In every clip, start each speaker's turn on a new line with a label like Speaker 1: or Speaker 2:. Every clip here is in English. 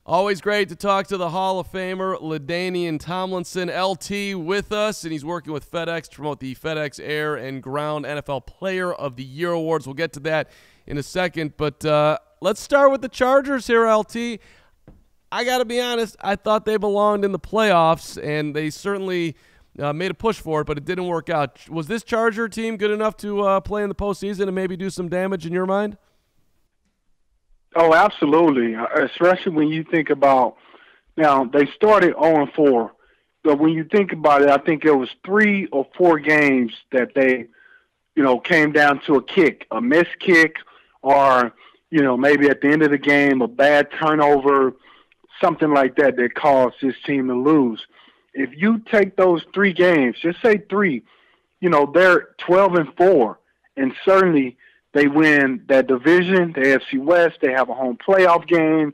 Speaker 1: Always great to talk to the Hall of Famer, LaDainian Tomlinson, LT, with us, and he's working with FedEx to promote the FedEx Air and Ground NFL Player of the Year Awards. We'll get to that in a second, but let's start with the Chargers here, LT. I got to be honest, I thought they belonged in the playoffs, and they certainly made a push for it, but it didn't work out. Was this Charger team good enough to play in the postseason and maybe do some damage in your mind?
Speaker 2: Oh, absolutely, especially when you think about, now, they started 0-4, but when you think about it, I think it was 3 or 4 games that they, came down to a kick, a missed kick, or, maybe at the end of the game, a bad turnover, something like that caused this team to lose. If you take those 3 games, just say 3, they're 12-4, and certainly they win that division, the AFC West. They have a home playoff game,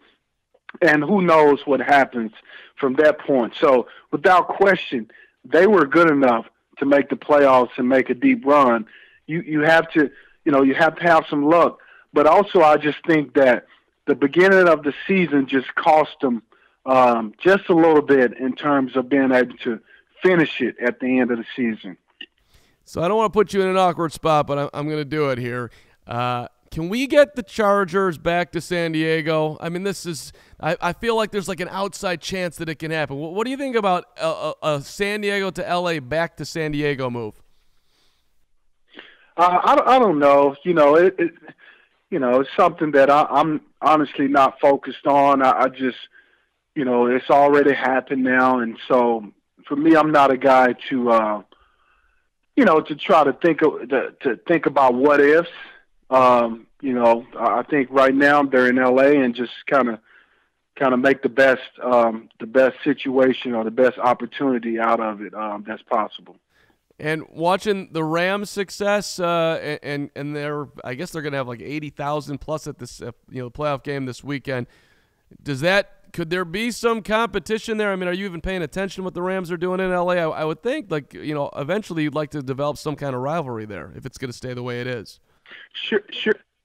Speaker 2: and who knows what happens from that point. So, without question, they were good enough to make the playoffs and make a deep run. You have to, you have to have some luck. But also, I just think that the beginning of the season just cost them just a little bit in terms of being able to finish it at the end of the season.
Speaker 1: So I don't want to put you in an awkward spot, but I'm going to do it here. Can we get the Chargers back to San Diego? I mean, I feel like there's like an outside chance that it can happen. What do you think about a San Diego to LA back to San Diego move?
Speaker 2: I don't know. It's something that I'm honestly not focused on. I just, it's already happened now. And so for me, I'm not a guy to, to try to think about what ifs. I think right now they're in LA and just kind of make the best situation or the best opportunity out of it that's possible.
Speaker 1: And watching the Rams' success, and I guess they're going to have like 80,000 plus at this playoff game this weekend. Could there be some competition there? I mean, are you even paying attention to what the Rams are doing in LA? I would think eventually you'd like to develop some kind of rivalry there if it's going to stay the way it is.
Speaker 2: Sure.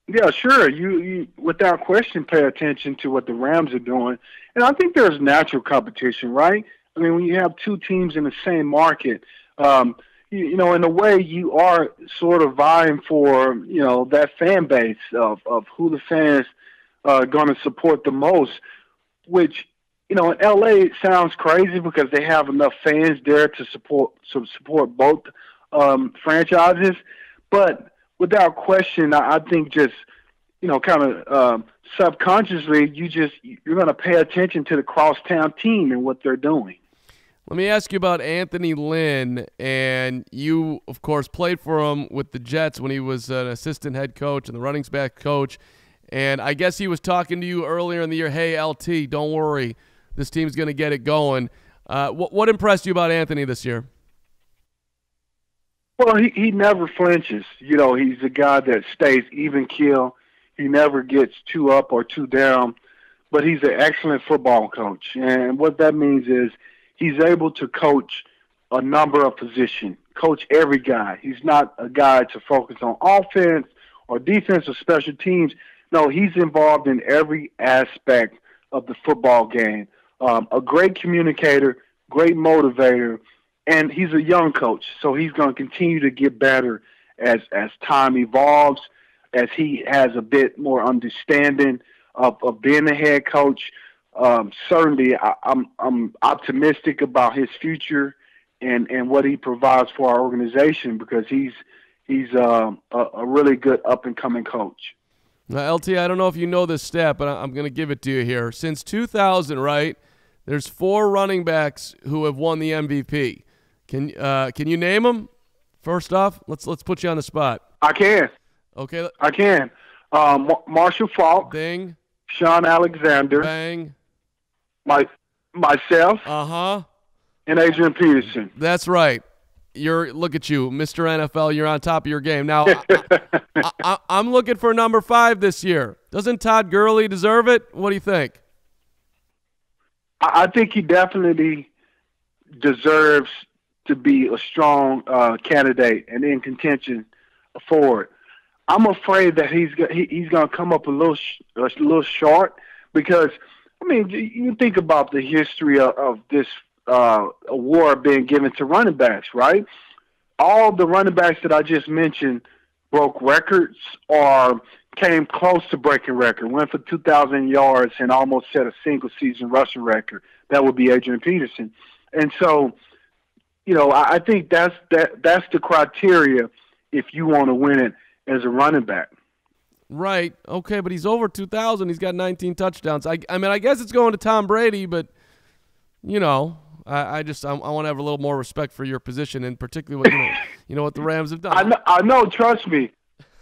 Speaker 2: Yeah, sure. You without question pay attention to what the Rams are doing. And I think there's natural competition, right? I mean, when you have 2 teams in the same market, in a way you are sort of vying for, that fan base of who the fans are going to support the most, which, in LA it sounds crazy because they have enough fans there to support both franchises. But without question, I think just, subconsciously, you're going to pay attention to the crosstown team and what they're doing.
Speaker 1: Let me ask you about Anthony Lynn, and you, of course, played for him with the Jets when he was an assistant head coach and the running back coach, and I guess he was talking to you earlier in the year, hey, LT, don't worry, this team's going to get it going. What impressed you about Anthony this year?
Speaker 2: Well, he never flinches. He's a guy that stays even keel. He never gets too up or too down, but he's an excellent football coach. And what that means is he's able to coach a number of positions, coach every guy. He's not a guy to focus on offense or defense or special teams. No, he's involved in every aspect of the football game. A great communicator, great motivator, and he's a young coach, so he's going to continue to get better as time evolves, as he has a bit more understanding of being a head coach. Certainly, I'm optimistic about his future and what he provides for our organization because he's a really good up-and-coming coach.
Speaker 1: Now, LT, I don't know if you know this stat, but I'm going to give it to you here. Since 2000, right, there's 4 running backs who have won the MVP. Can you name them? First off, let's put you on the spot.
Speaker 2: I can.
Speaker 1: Okay.
Speaker 2: I can. Marshall Faulk.
Speaker 1: Ding.
Speaker 2: Sean Alexander.
Speaker 1: Bang.
Speaker 2: Myself.
Speaker 1: Uh-huh.
Speaker 2: And Adrian Peterson.
Speaker 1: That's right. Look at you, Mr. NFL. You're on top of your game. Now, I'm looking for number 5 this year. Doesn't Todd Gurley deserve it? What do you think?
Speaker 2: I think he definitely deserves to be a strong candidate and in contention for it. I'm afraid that he's going to come up a little short because I mean, you think about the history of this award being given to running backs, right? All the running backs that I just mentioned broke records or came close to breaking record, went for 2,000 yards and almost set a single-season rushing record. That would be Adrian Peterson. And so, I think that's the criteria if you want to win it as a running back.
Speaker 1: Right. Okay, but he's over 2,000. He's got 19 touchdowns. I mean, I guess it's going to Tom Brady, but, I want to have a little more respect for your position, and particularly what, what the Rams have done.
Speaker 2: I know. Trust me.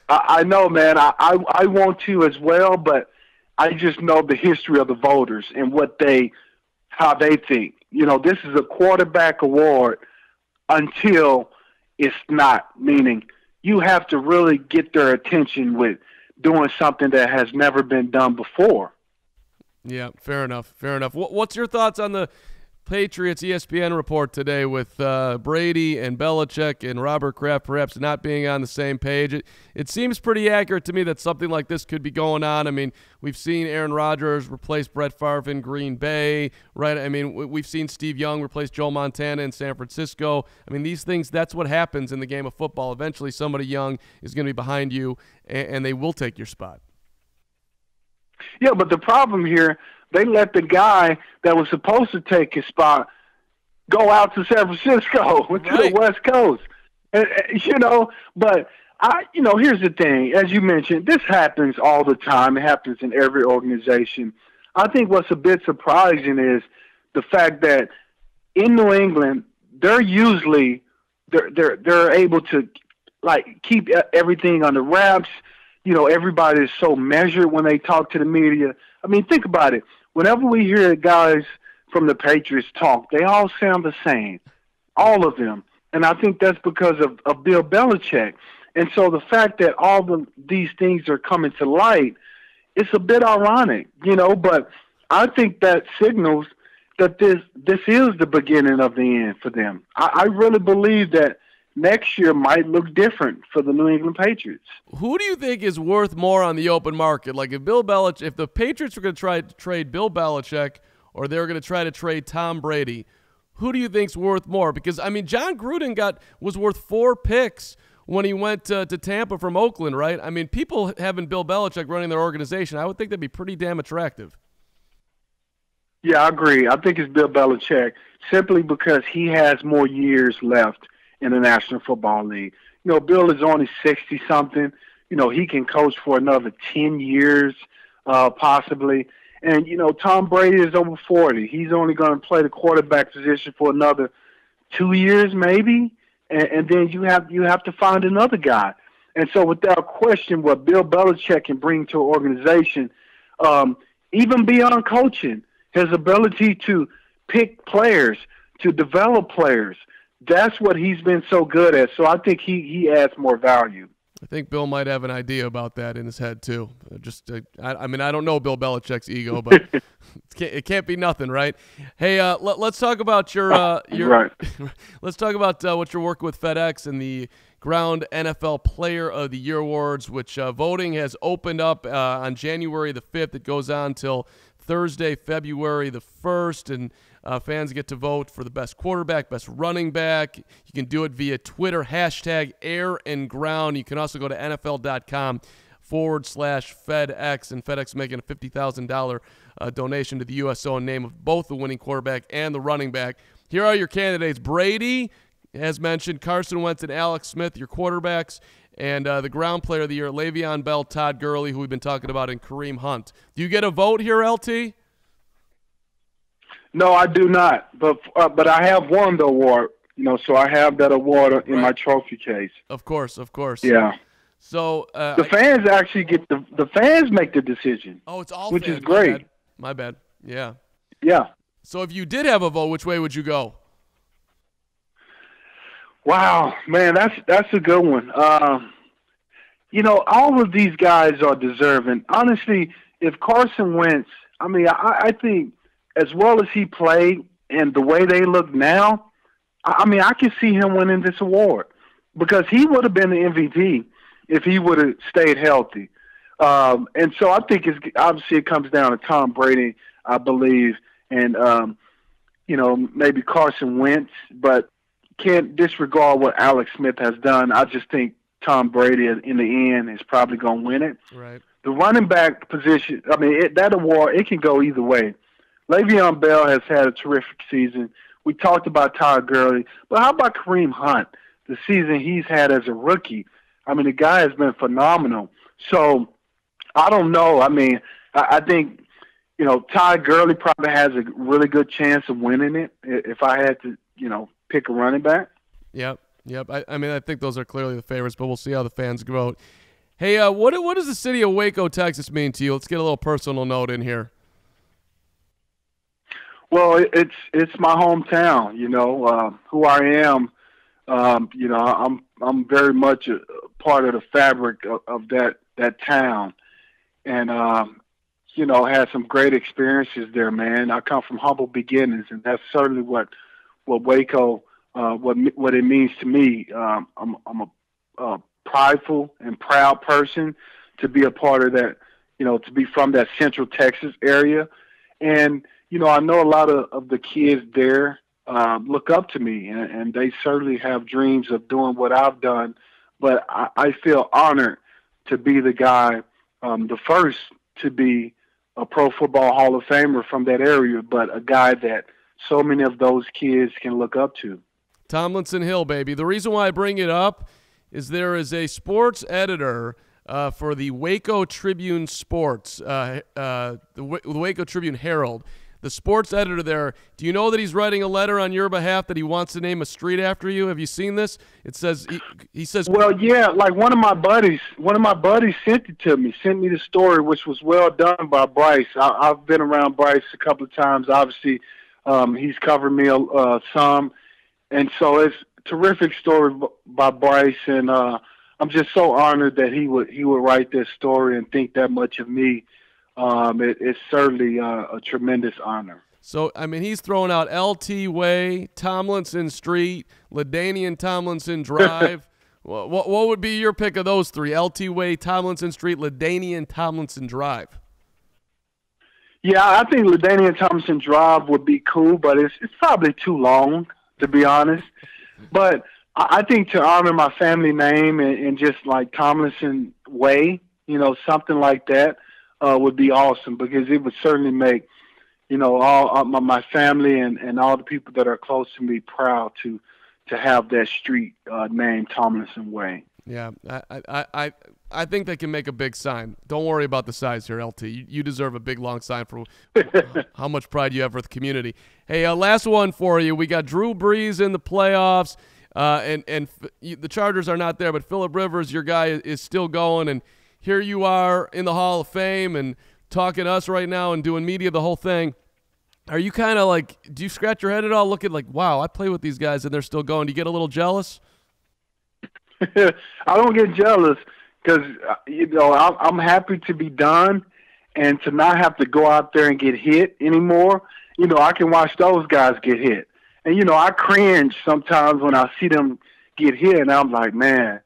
Speaker 2: I know, man. I want to as well, but I just know the history of the voters and how they think. This is a quarterback award until it's not, meaning you have to really get their attention with doing something that has never been done before.
Speaker 1: Yeah, fair enough. What's your thoughts on the Patriots ESPN report today with Brady and Belichick and Robert Kraft perhaps not being on the same page? It seems pretty accurate to me that something like this could be going on. I mean, we've seen Aaron Rodgers replace Brett Favre in Green Bay, right? I mean, we've seen Steve Young replace Joe Montana in San Francisco. I mean, these things, that's what happens in the game of football. Eventually somebody young is going to be behind you, and they will take your spot.
Speaker 2: Yeah, but the problem here, they let the guy that was supposed to take his spot go out to San Francisco, to the West Coast. And, but here's the thing. As you mentioned, this happens all the time. It happens in every organization. I think what's a bit surprising is the fact that in New England, they're usually they're able to keep everything under wraps. Everybody is so measured when they talk to the media. I mean, think about it. Whenever we hear guys from the Patriots talk, they all sound the same, all of them. And I think that's because of Bill Belichick. And so the fact that these things are coming to light, it's a bit ironic, but I think that signals that this is the beginning of the end for them. I really believe that next year might look different for the New England Patriots.
Speaker 1: Who do you think is worth more on the open market? Like if the Patriots were going to try to trade Bill Belichick or they were going to try to trade Tom Brady, who do you think's worth more? Because I mean, John Gruden was worth 4 picks when he went to Tampa from Oakland, right? I mean, people having Bill Belichick running their organization, I would think that'd be pretty damn attractive.
Speaker 2: Yeah, I agree. I think it's Bill Belichick simply because he has more years left in the National Football League. Bill is only 60-something. He can coach for another 10 years, possibly. And, Tom Brady is over 40. He's only going to play the quarterback position for another 2 years, maybe. And then you have to find another guy. And so without question, what Bill Belichick can bring to an organization, even beyond coaching, his ability to pick players, to develop players, that's what he's been so good at. So I think he adds more value.
Speaker 1: I think Bill might have an idea about that in his head too. I don't know Bill Belichick's ego, but it can't be nothing, right? Hey, let's talk about your
Speaker 2: right.
Speaker 1: Let's talk about what you're working with FedEx and the Ground NFL Player of the Year awards, which voting has opened up on January the 5th. It goes on till Thursday, February the 1st, and fans get to vote for the best quarterback, best running back. You can do it via Twitter, #Air and Ground. You can also go to NFL.com/FedEx, and FedEx making a $50,000 donation to the USO in name of both the winning quarterback and the running back. Here are your candidates. Brady, as mentioned, Carson Wentz and Alex Smith, your quarterbacks. And the Ground Player of the Year, Le'Veon Bell, Todd Gurley, who we've been talking about, and Kareem Hunt. Do you get a vote here, LT?
Speaker 2: No, I do not. But I have won the award, so I have that award in my trophy case.
Speaker 1: Of course.
Speaker 2: Yeah.
Speaker 1: So
Speaker 2: the fans actually get the fans make the decision.
Speaker 1: Oh, it's all
Speaker 2: which
Speaker 1: fans.
Speaker 2: Is great.
Speaker 1: My bad. Yeah.
Speaker 2: Yeah.
Speaker 1: So if you did have a vote, which way would you go?
Speaker 2: Wow, man, that's a good one. All of these guys are deserving. Honestly, if Carson Wentz, I think as well as he played and the way they look now, I can see him winning this award because he would have been the MVP if he would have stayed healthy. And so I think obviously it comes down to Tom Brady. I believe, and maybe Carson Wentz, but can't disregard what Alex Smith has done. I just think Tom Brady, in the end, is probably going to win it.
Speaker 1: Right.
Speaker 2: The running back position, that award, it can go either way. Le'Veon Bell has had a terrific season. We talked about Todd Gurley, but how about Kareem Hunt? The season he's had as a rookie, the guy has been phenomenal. So I don't know. I think, Todd Gurley probably has a really good chance of winning it if I had to, pick a running back.
Speaker 1: Yep. I think those are clearly the favorites, but we'll see how the fans vote. Hey, what does the city of Waco, Texas mean to you? Let's get a little personal note in here.
Speaker 2: Well, it's my hometown, who I am. I'm very much a part of the fabric of that town, and had some great experiences there, man. I come from humble beginnings, and that's certainly what Waco, what it means to me. I'm a prideful and proud person to be a part of that, to be from that Central Texas area, and I know a lot of the kids there look up to me, and they certainly have dreams of doing what I've done. But I feel honored to be the guy, the first to be a Pro Football Hall of Famer from that area, but a guy that so many of those kids can look up to.
Speaker 1: Tomlinson Hill, baby. The reason why I bring it up is there is a sports editor for the Waco Tribune Sports, the Waco Tribune Herald. The sports editor there, do you know that he's writing a letter on your behalf that he wants to name a street after you? Have you seen this? It says he says.
Speaker 2: Well, yeah, like one of my buddies sent me the story, which was well done by Bryce. I've been around Bryce a couple of times. Obviously, he's covered me some, and so it's a terrific story by Bryce, and I'm just so honored that he would write this story and think that much of me. It's certainly a tremendous honor.
Speaker 1: So, he's throwing out LT Way, Tomlinson Street, LaDainian Tomlinson Drive. what would be your pick of those three? LT Way, Tomlinson Street, LaDainian Tomlinson Drive.
Speaker 2: Yeah, I think LaDainian Tomlinson Drive would be cool, but it's probably too long, to be honest. But I think to honor my family name and just like Tomlinson Way, something like that, would be awesome, because it would certainly make, all my family and all the people that are close to me proud to have that street named Tomlinson Way.
Speaker 1: Yeah, I think they can make a big sign. Don't worry about the size here, LT. You deserve a big, long sign for how much pride you have for the community. Hey, last one for you. We got Drew Brees in the playoffs, and the Chargers are not there, but Phillip Rivers, your guy, is still going, and here you are in the Hall of Fame and talking to us right now and doing media, the whole thing. Are you kind of like, do you scratch your head at all, looking like, wow, I play with these guys and they're still going? Do you get a little jealous?
Speaker 2: I don't get jealous because, I'm happy to be done and to not have to go out there and get hit anymore. I can watch those guys get hit. And, I cringe sometimes when I see them get hit, and I'm like, man,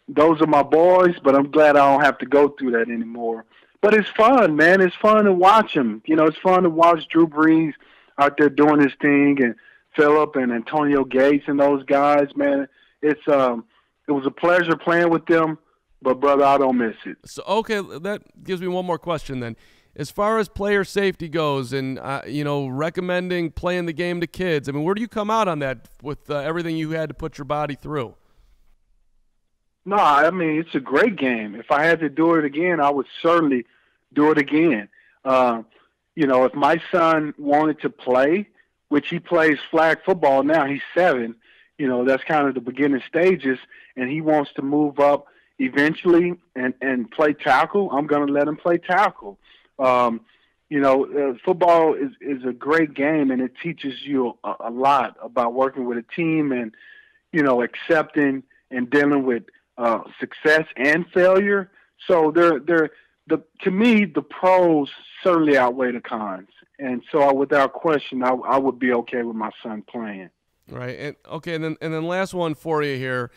Speaker 2: those are my boys, but I'm glad I don't have to go through that anymore. But it's fun, man. It's fun to watch them. It's fun to watch Drew Brees out there doing his thing, and Phillip and Antonio Gates and those guys, man. It was a pleasure playing with them, but, brother, I don't miss it.
Speaker 1: So, okay, that gives me one more question then. As far as player safety goes and, recommending playing the game to kids, where do you come out on that with everything you had to put your body through?
Speaker 2: No, it's a great game. If I had to do it again, I would certainly do it again. If my son wanted to play, which he plays flag football now, he's 7, that's kind of the beginning stages, and he wants to move up eventually and play tackle, I'm going to let him play tackle. Football is a great game, and it teaches you a lot about working with a team and, accepting and dealing with success and failure. So to me, the pros certainly outweigh the cons. And so without question, I would be okay with my son playing.
Speaker 1: Right. And then last one for you here.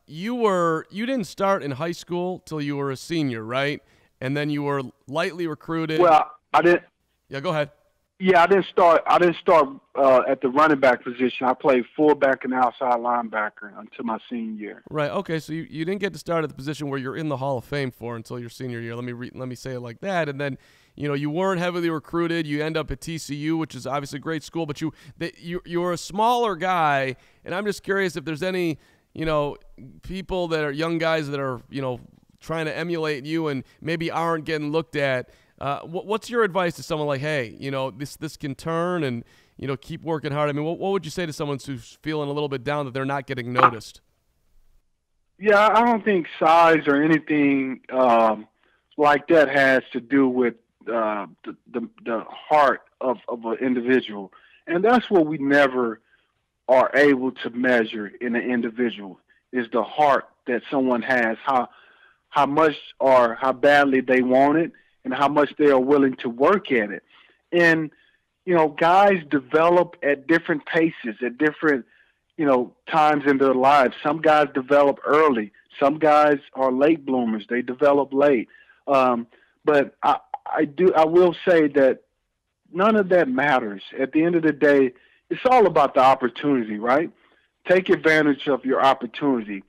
Speaker 1: You didn't start in high school till you were a senior, right? And then you were lightly recruited.
Speaker 2: Well, I didn't.
Speaker 1: Yeah, go ahead.
Speaker 2: Yeah, I didn't start. At the running back position. I played fullback and outside linebacker until my senior year.
Speaker 1: Right. Okay. So you didn't get to start at the position where you're in the Hall of Fame for until your senior year. Let me say it like that. And then, you weren't heavily recruited. You end up at TCU, which is obviously a great school, but you're a smaller guy. And I'm just curious if there's any, people that are young guys that are, trying to emulate you and maybe aren't getting looked at. What's your advice to someone like, hey, this can turn and, keep working hard? I mean, what would you say to someone who's feeling a little bit down that they're not getting noticed?
Speaker 2: Yeah, I don't think size or anything like that has to do with the heart of an individual. And that's what we never are able to measure in an individual is the heart that someone has, how much or how badly they want it, and how much they are willing to work at it. And, guys develop at different paces, at different, times in their lives. Some guys develop early. Some guys are late bloomers. They develop late. But I will say that none of that matters. At the end of the day, it's all about the opportunity, right? Take advantage of your opportunity.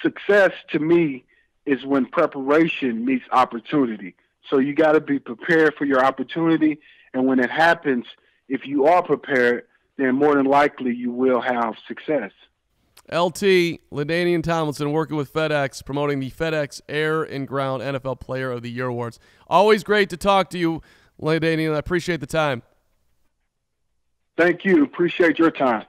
Speaker 2: Success, to me, is when preparation meets opportunity. So you got to be prepared for your opportunity, and when it happens, if you are prepared, then more than likely you will have success.
Speaker 1: LT, LaDainian Tomlinson, working with FedEx, promoting the FedEx Air and Ground NFL Player of the Year Awards. Always great to talk to you, LaDainian. I appreciate the time.
Speaker 2: Thank you. Appreciate your time.